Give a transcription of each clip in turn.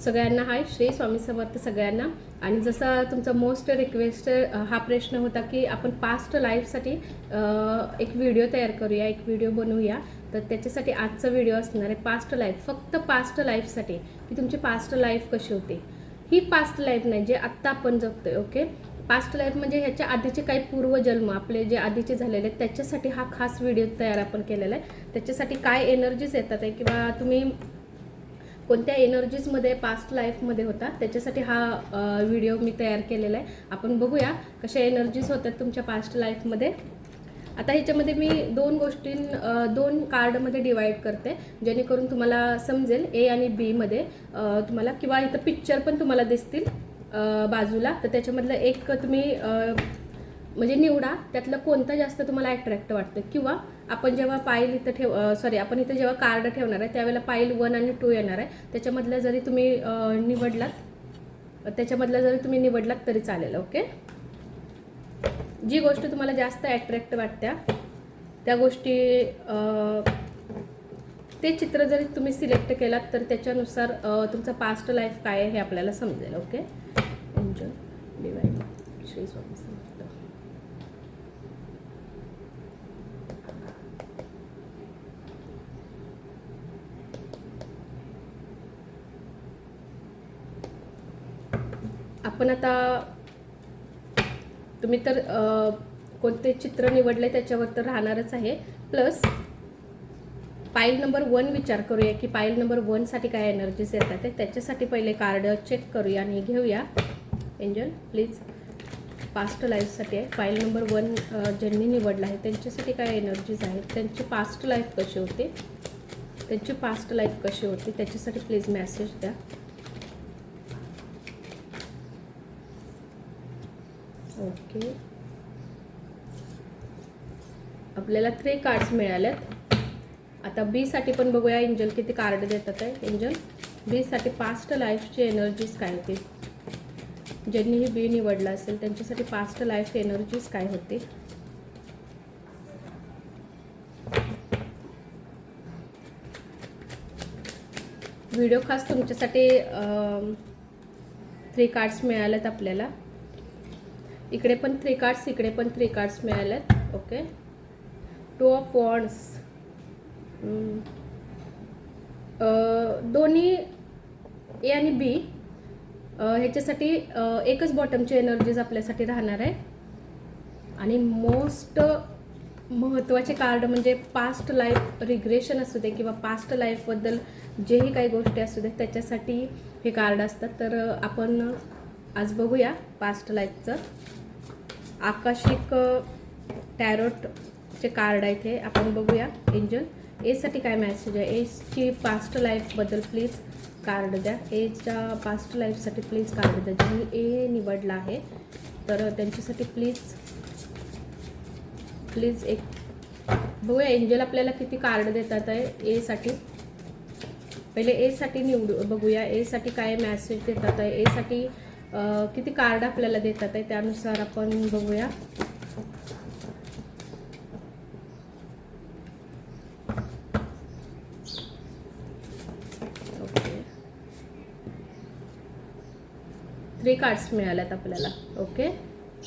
सगळ्यांना हाय, श्री स्वामी समर्थ सगळ्यांना. आणि जसा तुमचा मोस्ट रिक्वेस्ट हा प्रश्न होता की आपण पास्ट लाईफसाठी एक व्हिडिओ तयार करूया, एक व्हिडिओ बनवूया. तर त्याच्यासाठी आजचा व्हिडिओ असणार आहे पास्ट लाईफ, फक्त पास्ट लाईफसाठी, की तुमची पास्ट लाईफ कशी होती. ही पास्ट लाईफ नाही जे आत्ता आपण जगतोय. ओके, पास्ट लाईफ म्हणजे ह्याच्या आधीचे काही पूर्वजन्म आपले जे आधीचे झालेले आहेत त्याच्यासाठी हा खास व्हिडिओ तयार आपण केलेला आहे. त्याच्यासाठी काय एनर्जीज येतात आहे किंवा तुम्ही कोणत्या एनर्जीजमध्ये पास्ट लाईफमध्ये होता त्याच्यासाठी हा व्हिडिओ मी तयार केलेला आहे. आपण बघूया कशा एनर्जीज होतात तुमच्या पास्ट लाईफमध्ये. आता ह्याच्यामध्ये मी दोन कार्डमध्ये डिवाईड करते जेणेकरून तुम्हाला समजेल. ए आणि बी मध्ये तुम्हाला, किंवा इथं पिक्चर पण तुम्हाला दिसतील बाजूला, तर त्याच्यामधलं एक तुम्ही म्हणजे निवडा, त्यातलं कोणतं जास्त तुम्हाला अट्रॅक्ट वाटतं. किंवा आपण जेव्हा पाईल इथं आपण इथं जेव्हा कार्ड ठेवणार आहे त्यावेळेला पाईल 1 आणि 2 येणार आहे. त्याच्यामधलं जरी तुम्ही निवडलात तरी चालेल. ओके, जी गोष्ट तुम्हाला जास्त अट्रॅक्ट वाटत्या त्या गोष्टी ते चित्र जरी तुम्ही सिलेक्ट केलात तर त्याच्यानुसार तुमचा पास्ट लाईफ काय आहे हे आपल्याला समजेल. Okay, angel divine Shri Swami Samarth. आपण आता तुम्ही तर कोणते चित्र निवडले त्याच्यावर तर राहणारच आहे. प्लस पाईल नंबर 1 विचार करूया की पाईल नंबर 1 साठी काय एनर्जीज येतात ते. त्याच्यासाठी पहिले कार्ड चेक करूया आणि घेऊया. एंजल प्लीज, पास्ट लाईफसाठी आहे पाईल नंबर 1 ज्यांनी निवडला आहे त्यांच्यासाठी काय एनर्जीज आहेत, त्यांची पास्ट लाईफ कशी होती, त्याच्यासाठी प्लीज मेसेज द्या. ओके, आपल्याला 3 कार्ड्स मिळालेत. आता बी साठी पण बघूया एंजल किती कार्ड देतात आहे. एंजल बी साठी पास्ट लाईफची एनर्जीज काय होती, ज्यांनी ही बी निवडला असेल त्यांच्यासाठी पास्ट लाईफ एनर्जीज काय होती. व्हिडिओ खास तुमच्यासाठी 3 कार्ड्स मिळालेत आपल्याला. इकडे पण 3 कार्ड्स, इकडे पण 3 कार्ड्स मिळालेत. Okay, 2 of wands. दोन्ही ए आणि बी ह्याच्यासाठी एकच बॉटमची एनर्जीज आपल्यासाठी राहणार आहे. आणि मोस्ट महत्त्वाचे कार्ड म्हणजे पास्ट लाईफ रिग्रेशन असू दे किंवा पास्ट लाईफबद्दल जेही काही गोष्टी असू दे त्याच्यासाठी हे कार्ड असतात. तर आपण आज बघूया पास्ट लाईफचं. आकाशिक टॅरोटचे कार्ड आहेत हे आपण बघूया. एंजल ए साठी काय मेसेज आहे, एची पास्ट लाईफबद्दल प्लीज कार्ड द्या. एच्या पास्ट लाईफसाठी प्लीज कार्ड द्या. ज्यांनी ए निवडला आहे तर त्यांच्यासाठी प्लीज एक बघूया एंजल आपल्याला किती कार्ड देतात आहे ए साठी. पहिले ए साठी बघूया ए साठी काय मेसेज देतात आहे, ए साठी किती कार्ड आपल्याला देतात आहे त्यानुसार आपण बघूया. ओके, 3 कार्ड्स मिळाल्यात आपल्याला. ओके,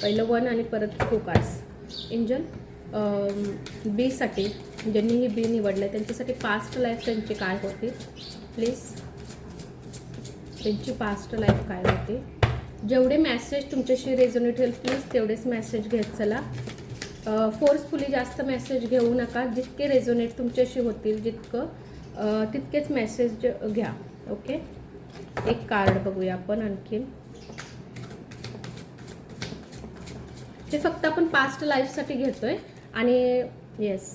पहिलं 1 आणि परत 2 कार्ड्स. एंजल बी साठी ज्यांनी ही बी निवडलं त्यांच्यासाठी पास्ट लाईफ त्यांची काय होती प्लीज, त्यांची पास्ट लाईफ काय होती. जेवढे मेसेज तुमच्याशी रेझोनेट होईल प्लीज तेवढेच मेसेज घेत चला. फोर्सफुली जास्त मेसेज घेऊ नका. जितके रेझोनेट तुमच्याशी होतील तितकेच मेसेज घ्या. ओके, एक कार्ड बघूया आपण आणखीन. हे फक्त आपण पास्ट लाईफसाठी घेतोय आणि येस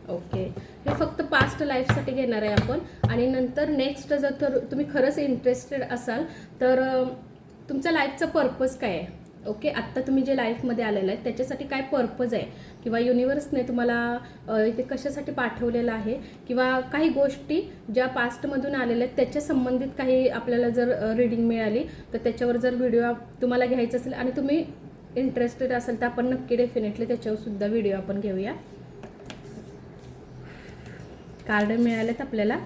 ओके, हे फक्त पास्ट लाईफसाठी घेणार आहे आपण. आणि नंतर नेक्स्ट जर तुम्ही खरंच इंटरेस्टेड असाल तर तुमचा लाईफचा पर्पज काय आहे. ओके, आत्ता तुम्ही जे लाईफमध्ये आलेलं आहे त्याच्यासाठी काय पर्पज आहे किंवा युनिवर्सने तुम्हाला इथे कशासाठी पाठवलेलं आहे किंवा काही गोष्टी ज्या पास्टमधून आलेल्या आहेत त्याच्या संबंधित काही आपल्याला जर रीडिंग मिळाली तर त्याच्यावर जर व्हिडिओ तुम्हाला घ्यायचा असेल आणि तुम्ही इंटरेस्टेड असेल तर आपण नक्की डेफिनेटली त्याच्यावर सुद्धा व्हिडिओ आपण घेऊया. कार्ड मिळालेत आपल्याला.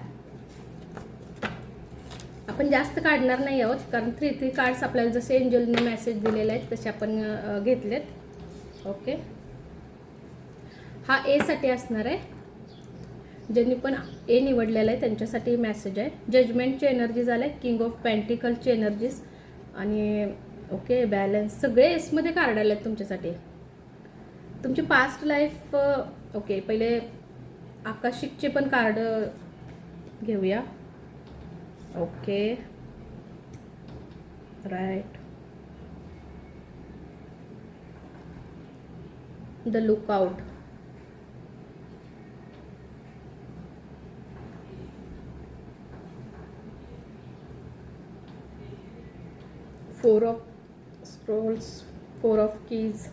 आपण जास्त काढणार नाही आहोत, कारण 3 कार्ड्स आपल्याला जसे एंजलने मेसेज दिलेले आहेत तसे आपण घेतलेत. ओके, हा ए साठी असणार आहे. ज्यांनी पण ए निवडलेलं आहे त्यांच्यासाठी मेसेज आहे. जजमेंटची एनर्जी झालं आहे, किंग ऑफ पेंटिकलची एनर्जीज आणि ओके बॅलन्स, सगळे एसमध्ये कार्ड आले आहेत तुमच्यासाठी. तुमची पास्ट लाईफ. ओके, पहिले आकाशिकचे पण कार्ड घेऊया. Okay, right, the lookout, four of scrolls, four of keys,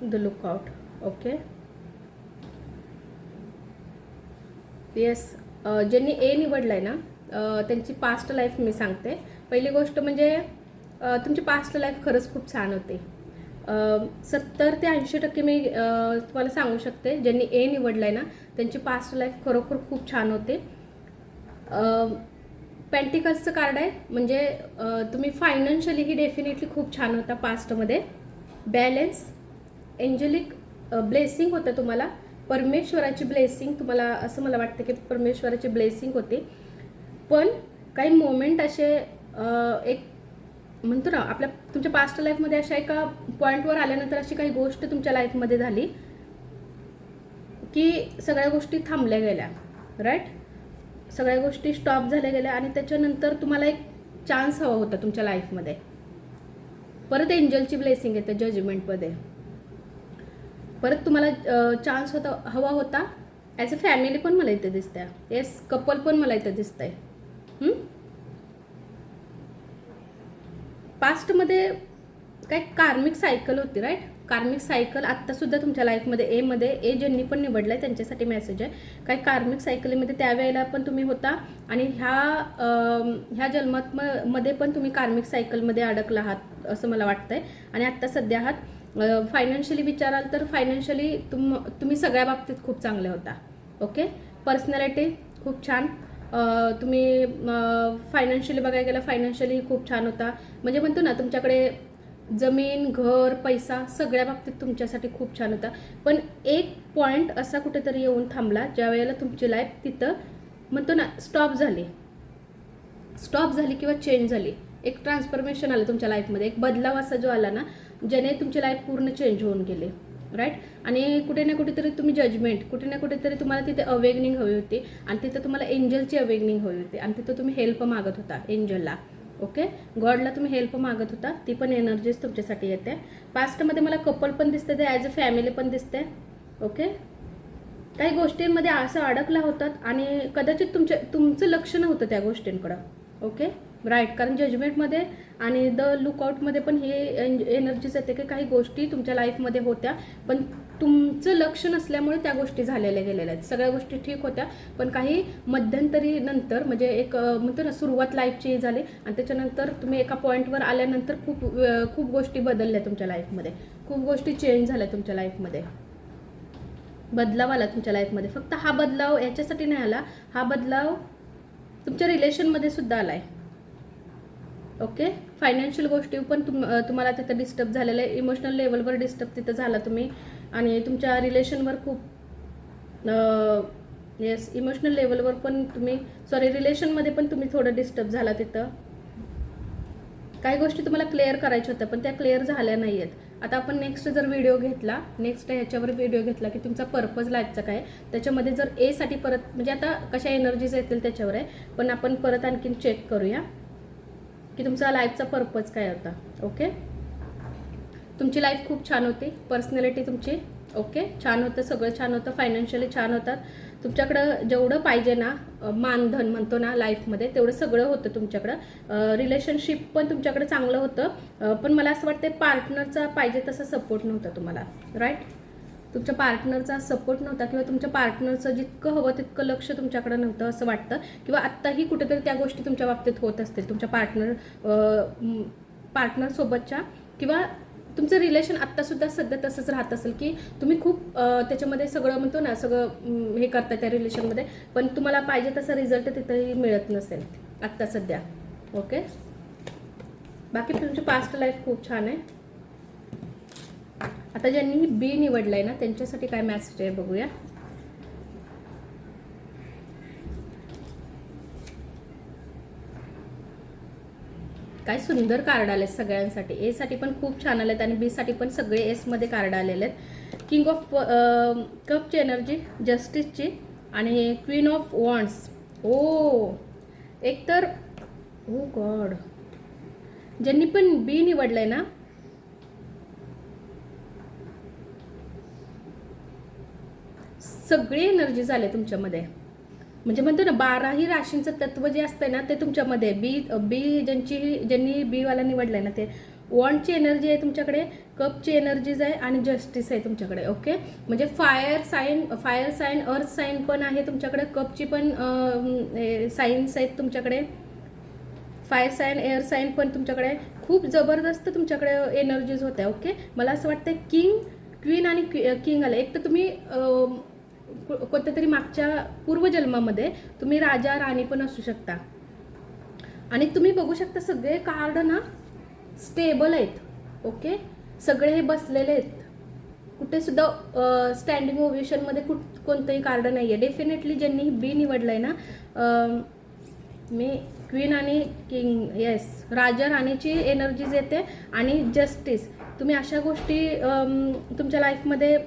the lookout. Okay, yes, ज्यांनी ए निवडलं आहे ना त्यांची पास्ट लाईफ मी सांगते. पहिली गोष्ट म्हणजे तुमची पास्ट लाईफ खरंच खूप छान होते. 70 ते 80% मी तुम्हाला सांगू शकते, ज्यांनी ए निवडलं आहे ना त्यांची पास्ट लाईफ खरोखर खूप छान होते. पेंटिकल्सचं कार्ड आहे, म्हणजे तुम्ही फायनान्शियलीही डेफिनेटली खूप छान होता पास्टमध्ये. बॅलन्स, एंजलिक ब्लेसिंग होतं तुम्हाला, परमेश्वराची ब्लेसिंग तुम्हाला, असं मला वाटतं की परमेश्वराची ब्लेसिंग होती. पण काही मोमेंट असे एक म्हणतो ना आपल्या तुमच्या पास्ट लाईफमध्ये अशा एका पॉईंटवर आल्यानंतर अशी काही गोष्ट तुमच्या लाईफमध्ये झाली की सगळ्या गोष्टी थांबल्या गेल्या. राईट, सगळ्या गोष्टी स्टॉप झाल्या गेल्या आणि त्याच्यानंतर तुम्हाला एक चान्स हवा होता तुमच्या लाईफमध्ये. परत एंजलची ब्लेसिंग येते जजमेंटमध्ये. परत तुम्हाला चान्स हवा होता. ॲज अ फॅमिली पण मला इथे दिसते. येस, कपल पण मला इथे दिसत आहे. पास्टमध्ये काय कार्मिक सायकल होती. राईट, कार्मिक सायकल आत्तासुद्धा तुमच्या लाईफमध्ये एमध्ये ए ज्यांनी पण निवडलं आहे त्यांच्यासाठी मेसेज आहे. काही कार्मिक सायकलीमध्ये त्यावेळेला पण तुम्ही होता आणि ह्या जन्मात मध्ये पण तुम्ही कार्मिक सायकलमध्ये अडकला आहात असं मला वाटतं आहे. आणि आत्ता सध्या आहात. फायनान्शियली विचाराल तर फायनान्शियली तुम्ही सगळ्या बाबतीत खूप चांगले होता. ओके, पर्सनॅलिटी खूप छान. तुम्ही फायनान्शियली बघायला गेलं फायनान्शियली खूप छान होता. म्हणजे म्हणतो ना तुमच्याकडे जमीन, घर, पैसा सगळ्या बाबतीत तुमच्यासाठी खूप छान होता. पण एक पॉईंट असा कुठेतरी येऊन थांबला ज्या वेळेला तुमची लाईफ तिथं म्हणतो ना स्टॉप झाली किंवा चेंज झाली. एक ट्रान्सफॉर्मेशन आलं तुमच्या लाईफमध्ये, एक बदलाव असा जो आला ना ज्याने तुमची लाईफ पूर्ण चेंज होऊन गेली. राईट, आणि कुठे ना कुठेतरी तुम्ही जजमेंट, कुठे ना कुठेतरी तुम्हाला तिथे अवेगनिंग हवी होती आणि तिथं तुम्हाला एंजलची अवेगनिंग हवी होती आणि तिथं तुम्ही हेल्प मागत होता एंजलला. ओके, गॉडला तुम्ही हेल्प मागत होता. ती पण एनर्जीज तुमच्यासाठी येते. पास्टमध्ये मला कपल पण दिसते, ते ॲज अ फॅमिली पण दिसते. ओके, काही गोष्टींमध्ये असं अडकला होतात आणि कदाचित तुमचं लक्ष नव्हतं त्या गोष्टींकडं. ओके, राईट, कारण जजमेंटमध्ये आणि द लुकआउटमध्ये पण हे एनर्जीज येते की काही गोष्टी तुमच्या लाईफमध्ये होत्या पण तुमचं लक्ष नसल्यामुळे त्या गोष्टी झालेल्या गेलेल्या आहेत. सगळ्या गोष्टी ठीक होत्या पण काही मध्यंतरी नंतर म्हणजे एक म्हणतो ना सुरुवात लाईफची झाली आणि त्याच्यानंतर तुम्ही एका पॉईंटवर आल्यानंतर खूप गोष्टी बदलल्या तुमच्या लाईफमध्ये. खूप गोष्टी चेंज झाल्या तुमच्या लाईफमध्ये. बदलाव आला तुमच्या लाईफमध्ये. फक्त हा बदलाव याच्यासाठी नाही आला, हा बदलाव तुमच्या रिलेशनमध्ये सुद्धा आला आहे. ओके, फायनान्शियल गोष्टी पण तुम्हाला तिथं डिस्टर्ब झालेलं आहे. इमोशनल लेवलवर डिस्टर्ब तिथं झाला तुम्ही आणि तुमच्या रिलेशनवर खूप येस इमोशनल लेवलवर पण तुम्ही रिलेशनमध्ये पण तुम्ही थोडं डिस्टर्ब झाला. तिथं काही गोष्टी तुम्हाला क्लिअर करायच्या होत्या पण त्या क्लिअर झाल्या नाही आहेत. आता आपण नेक्स्ट जर व्हिडिओ घेतला, नेक्स्ट ह्याच्यावर व्हिडिओ घेतला की तुमचा पर्पज लाईफचा काय, त्याच्यामध्ये जर ए साठी परत म्हणजे आता कशा एनर्जीज येतील त्याच्यावर आहे, पण आपण परत आणखीन चेक करूया की तुमचा लाईफचा पर्पज काय होता. ओके, तुमची लाईफ खूप छान होती. पर्सनॅलिटी तुमची ओके छान होतं, सगळं छान होतं. फायनान्शियली छान होतात. तुमच्याकडं जेवढं पाहिजे ना मानधन म्हणतो ना लाईफमध्ये तेवढं सगळं होतं तुमच्याकडं. रिलेशनशिप पण तुमच्याकडे चांगलं होतं पण मला असं वाटतं पार्टनरचा पाहिजे तसा सपोर्ट नव्हता तुम्हाला. राईट, तुमच्या पार्टनरचा सपोर्ट नव्हता किंवा तुमच्या पार्टनरचं जितकं हवं तितकं लक्ष तुमच्याकडे नव्हतं असं वाटतं किंवा आत्ताही कुठेतरी त्या गोष्टी तुमच्या बाबतीत होत असतील तुमच्या पार्टनरसोबतच्या किंवा तुमचं रिलेशन आत्तासुद्धा सध्या तसंच राहत असेल की तुम्ही खूप त्याच्यामध्ये सगळं म्हणतो ना सगळं हे करताय त्या रिलेशनमध्ये, पण तुम्हाला पाहिजे तसा रिझल्ट तिथंही मिळत नसेल आत्ता सध्या. ओके, बाकी तुमची पास्ट लाईफ खूप छान आहे. आता ज्यांनी बी निवडलाय ना त्यांच्यासाठी काय मॅसेज आहे बघूया. काय सुंदर कार्ड आले सगळ्यांसाठी. ए साठी पण खूप छान आलेत आणि बी साठी पण सगळे एस मध्ये कार्ड आलेले आहेत. किंग ऑफ कपची एनर्जी, जस्टिसची आणि क्वीन ऑफ वॉन्ड्स. ओ एक तर ओ गॉड, ज्यांनी पण बी निवडलंय ना सगळी एनर्जी झाले तुमच्यामध्ये. म्हणजे म्हणतो ना 12ही राशींचं तत्व जे असतं ना ते तुमच्यामध्ये बी ज्यांनी बी वाला निवडलंय ना ते वॉन्डची एनर्जी आहे तुमच्याकडे, कपची एनर्जीज आहे आणि जस्टिस आहे तुमच्याकडे. ओके, म्हणजे फायर साईन अर्थ साईन पण आहे तुमच्याकडे, कपची पण साईन्स आहेत तुमच्याकडे, फायर साईन एअर साईन पण तुमच्याकडे. खूप जबरदस्त तुमच्याकडे एनर्जीज होत्या. ओके, मला असं वाटतं किंग, क्वीन आणि किंग आलं. एक तर तुम्ही कोणत्या तरी मागच्या पूर्वजन्मामध्ये तुम्ही राजा राणी पण असू शकता. आणि तुम्ही बघू शकता सगळे कार्ड ना स्टेबल आहेत. ओके, सगळे हे बसलेले आहेत, कुठे सुद्धा स्टँडिंग ओव्हेशनमध्ये कोणतंही कार्ड नाही आहे. डेफिनेटली ज्यांनी बी निवडलंय ना मी क्वीन आणि किंग, येस राजा राणीची एनर्जीज येते आणि जस्टिस. तुम्ही अशा गोष्टी तुमच्या लाईफमध्ये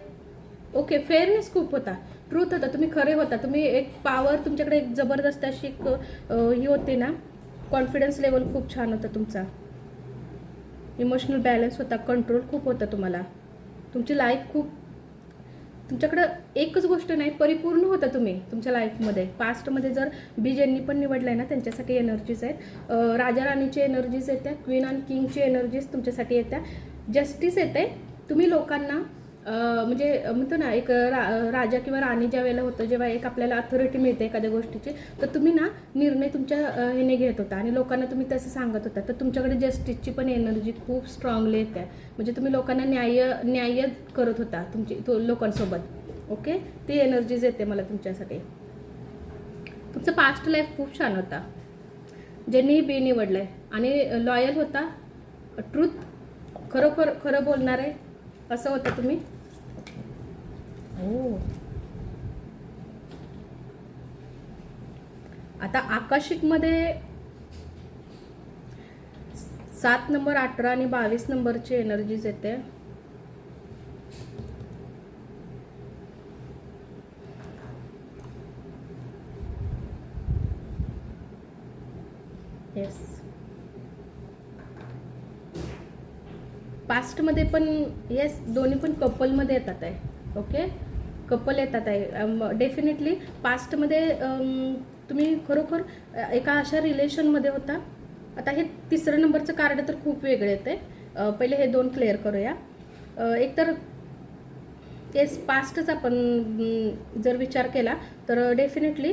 ओके फेअरनेस खूप होता, ट्रूथ होता, तुम्ही खरे होता, तुम्ही एक पॉवर तुमच्याकडे एक जबरदस्त अशी एक ही होती ना, कॉन्फिडन्स लेवल खूप छान होता तुमचा, इमोशनल बॅलन्स होता, कंट्रोल खूप होता तुम्हाला, तुमची लाईफ खूप तुमच्याकडं एकच गोष्ट नाही परिपूर्ण होता तुम्ही तुमच्या लाईफमध्ये. पास्टमध्ये जर बी ज्यांनी पण निवडलं आहे ना त्यांच्यासाठी एनर्जीज आहेत. राजा राणीची एनर्जीज येत्या, क्वीन आणि किंगची एनर्जीज तुमच्यासाठी येत्या, जस्टिस येते. तुम्ही लोकांना म्हणजे म्हणतो ना एक राजा किंवा राणी ज्या वेळेला होतं जेव्हा एक आपल्याला अथॉरिटी मिळते एखाद्या गोष्टीची, तर तुम्ही ना निर्णय तुमच्या ह्याने घेत होता आणि लोकांना तुम्ही तसं सांगत होता. तर तुमच्याकडे जस्टिसची पण एनर्जी खूप स्ट्रॉंगली येते, म्हणजे तुम्ही लोकांना न्याय करत होता लोकांसोबत. ओके, ती एनर्जीज येते मला तुमच्यासाठी. तुमचं पास्ट लाईफ खूप छान होता ज्यांनी बी निवडलंय आणि लॉयल होता, ट्रूथ खरं बोलणार आहे असं होतं तुम्ही. हो, आता आकाशिकमध्ये 7 नंबर 18 आणि 22 नंबरची एनर्जीज येते. येस, पास्टमध्ये पण येस दोन्ही पण कपलमध्ये येतात आहे. ओके, कपल येतात आहे डेफिनेटली. पास्टमध्ये तुम्ही खरोखर एका अशा रिलेशनमध्ये होता. आता हे 3 नंबरचं कार्ड तर खूप वेगळं येते. पहिले हे 2 क्लिअर करूया. एक तर येस पास्टच आपण जर विचार केला तर डेफिनेटली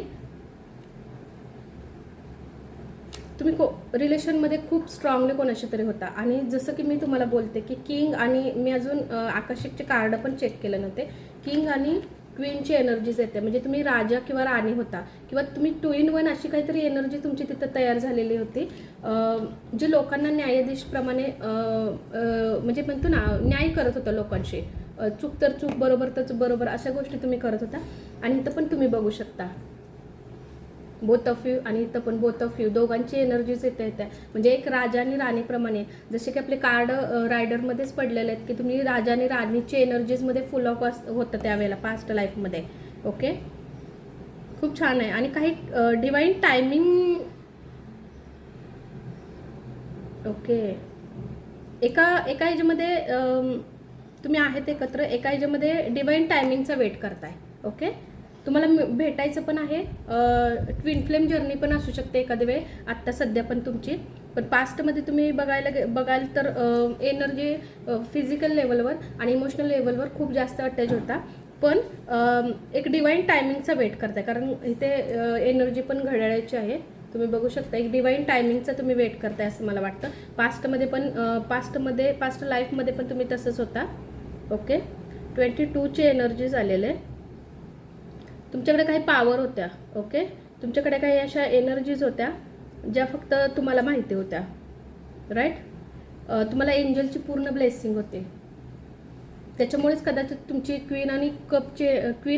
तुम्ही रिलेशनमध्ये खूप स्ट्रॉंगली कोणाशी तरी होता. आणि जसं की मी तुम्हाला बोलते की किंग आणि मी अजून आकाशिकचे कार्ड पण चेक केले नव्हते, किंग आणि क्वीनची एनर्जीज येते, म्हणजे तुम्ही राजा किंवा राणी होता किंवा तुम्ही 2 in 1 अशी काहीतरी एनर्जी तुमची तिथं तयार झालेली होती, जे लोकांना न्यायाधीशप्रमाणे म्हणजे म्हणतो ना न्याय करत होता लोकांशी. चूक तर चूक, बरोबर तर बरोबर, अशा गोष्टी तुम्ही करत होता. आणि इथं पण तुम्ही बघू शकता बोथ ऑफ यू आणि इथं पण बोथ ऑफ यू, दोघांची एनर्जीज येते त्या, म्हणजे एक राजा आणि राणीप्रमाणे. जसे की आपले कार्ड रायडरमध्येच पडलेले आहेत की तुम्ही राजा आणि राणीची एनर्जीजमध्ये फुल ऑफ होतं त्यावेळेला पास्ट लाईफमध्ये. ओके, खूप छान आहे. आणि काही डिवाईन टायमिंग, ओके एका ह्याच्यामध्ये तुम्ही आहेत एकत्र, एका ह्याच्यामध्ये डिवाईन टायमिंगचा वेट करताय. ओके, तुम्हाला भेटायचं पण आहे, ट्विन फ्लेम जर्नी पण असू शकते एखाद्या वेळ आत्ता सध्या पण तुमची. पण पास्टमध्ये तुम्ही बघाल तर एनर्जी फिजिकल लेवलवर आणि इमोशनल लेवलवर खूप जास्त अटॅच होता, पण एक डिवाईन टायमिंगचा वेट करताय, कारण इथे एनर्जी पण घड्याळाची आहे. तुम्ही बघू शकता एक डिवाइन टायमिंगचा तुम्ही वेट करताय असं मला वाटतं. पास्ट लाईफमध्ये पण तुम्ही तसंच होता. ओके, 22ची एनर्जीज आलेले. तुमच्याकडे काही पॉवर होत्या. ओके, तुमच्याकडे काही अशा एनर्जीज होत्या ज्या फक्त तुम्हाला माहिती होत्या. राईट, तुम्हाला एंजलची पूर्ण ब्लेसिंग होते. त्याच्यामुळेच कदाचित तुमची क्वीन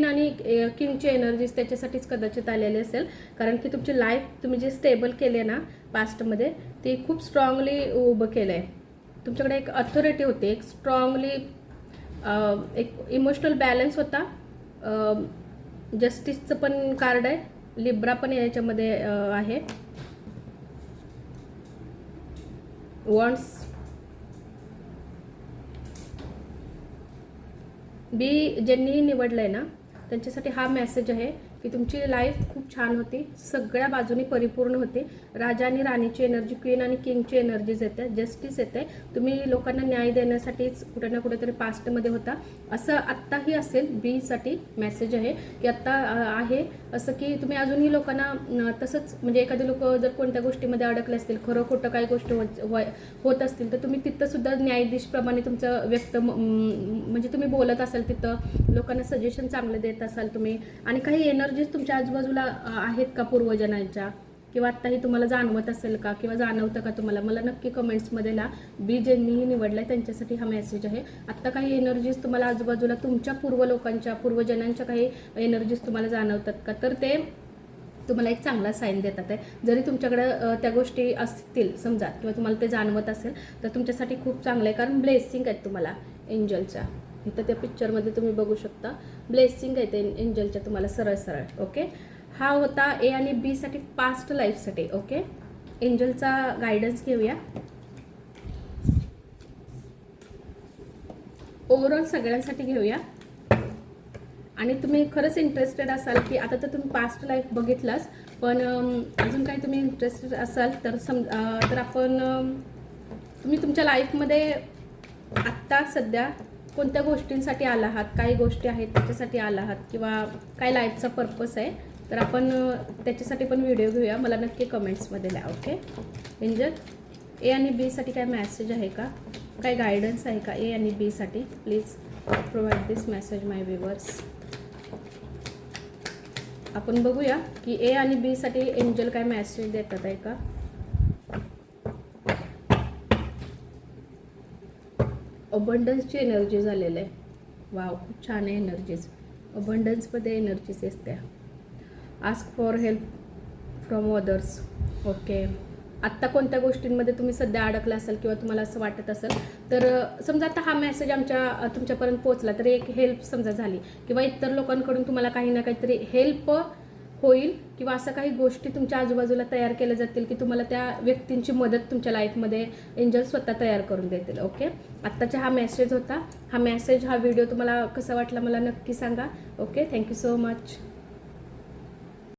आणि किंगची एनर्जीज त्याच्यासाठीच कदाचित आलेली असेल. कारण की तुमची लाईफ तुम्ही जे स्टेबल केले ना पास्टमध्ये ते खूप स्ट्रॉंगली उभं केलं आहे. तुमच्याकडे एक अथॉरिटी होती, एक स्ट्रॉंगली एक इमोशनल बॅलन्स होता. जस्टिसचं पण कार्ड आहे, लिब्रा पण याच्यामध्ये आहे. वॉन्ड्स बी ज्यांनीही निवडलं आहे ना त्यांच्यासाठी हा मेसेज आहे की तुमची लाईफ खूप छान होती, सगळ्या बाजूनी परिपूर्ण होती. राजा आणि राणीची एनर्जी, क्वीन आणि किंगची एनर्जीज येते, जस्टिस येते. तुम्ही लोकांना न्याय देण्यासाठीच कुठे ना कुठेतरी पास्टमध्ये होता असं आत्ताही असेल. बीसाठी मेसेज आहे की आत्ता आहे असं की तुम्ही अजूनही लोकांना तसंच म्हणजे एखादी लोक जर कोणत्या गोष्टीमध्ये अडकले असतील, खरं खोटं काही गोष्टी होत असतील तर तुम्ही तिथं सुद्धा न्यायाधीशप्रमाणे तुमचं म्हणजे तुम्ही बोलत असाल, तिथं लोकांना सजेशन चांगले देत असाल तुम्ही. आणि काही एनर्जीज तुमच्या आजूबाजूला आहेत का पूर्वजनांच्या, किंवा आत्ताही तुम्हाला जाणवत असेल का, किंवा जाणवतं का तुम्हाला, मला नक्की कमेंट्समध्ये बी ज्यांनीही निवडलं आहे त्यांच्यासाठी हा मेसेज आहे. आत्ता काही एनर्जीज तुम्हाला आजूबाजूला तुमच्या पूर्वजनांच्या काही एनर्जीज तुम्हाला जाणवतात का, तर ते तुम्हाला एक चांगला साईन देतात आहे. जरी तुमच्याकडं त्या गोष्टी असतील समजा किंवा तुम्हाला ते जाणवत असेल तर तुमच्यासाठी खूप चांगलं आहे. कारण ब्लेसिंग आहेत तुम्हाला एंजलच्या. इथं त्या पिक्चरमध्ये तुम्ही बघू शकता ब्लेसिंग आहे ते एंजलच्या तुम्हाला सरळ सरळ. ओके, हा होता ए आणि बी साठी पास्ट लाईफसाठी. ओके, एंजलचा गायडन्स घेऊया. ओव्हरऑल सगळ्यांसाठी घेऊया. आणि तुम्ही खरंच इंटरेस्टेड असाल की आता तर तुम्ही पास्ट लाईफ बघितलाच, पण अजून काही तुम्ही इंटरेस्टेड असाल तर तर आपण तुम्ही तुमच्या लाईफमध्ये आत्ता सध्या कोणत्या गोष्टींसाठी आला आहात, काही गोष्टी आहेत त्याच्यासाठी आला आहात, किंवा काय लाईफचा पर्पस आहे, तर आपण त्याच्यासाठी पण व्हिडिओ घेऊया. मला नक्की कमेंट्समध्ये लिहा. ओके, एंजल ए आणि बी साठी काय मेसेज आहे का, काय गायडन्स आहे का ए आणि बी साठी? Please provide this message my viewers. आपण बघूया की ए आणि बी साठी एंजल काय मेसेज देतात आहे का. अबंडन्सची एनर्जी झालेलं आहे. वाव, खूप छान आहे एनर्जीज. अबंडन्समध्ये एनर्जीज असते. Ask for help from others. Okay, आत्ता कोणत्या गोष्टींमध्ये तुम्ही सध्या अडकला असाल किंवा तुम्हाला असं वाटत असेल तर समजा आता हा मेसेज तुमच्यापर्यंत पोहोचला तर एक हेल्प समजा झाली, किंवा इतर लोकांकडून तुम्हाला काही ना काहीतरी हेल्प होईल, किंवा असं काही गोष्टी तुमच्या आजूबाजूला तयार केल्या जातील की तुम्हाला त्या व्यक्तींची मदत तुमच्या लाईफमध्ये एंजल स्वतः तयार करून देतील. ओके, आत्ताचा हा मेसेज होता. हा व्हिडिओ तुम्हाला कसा वाटला मला नक्की सांगा. Okay, thank you so much.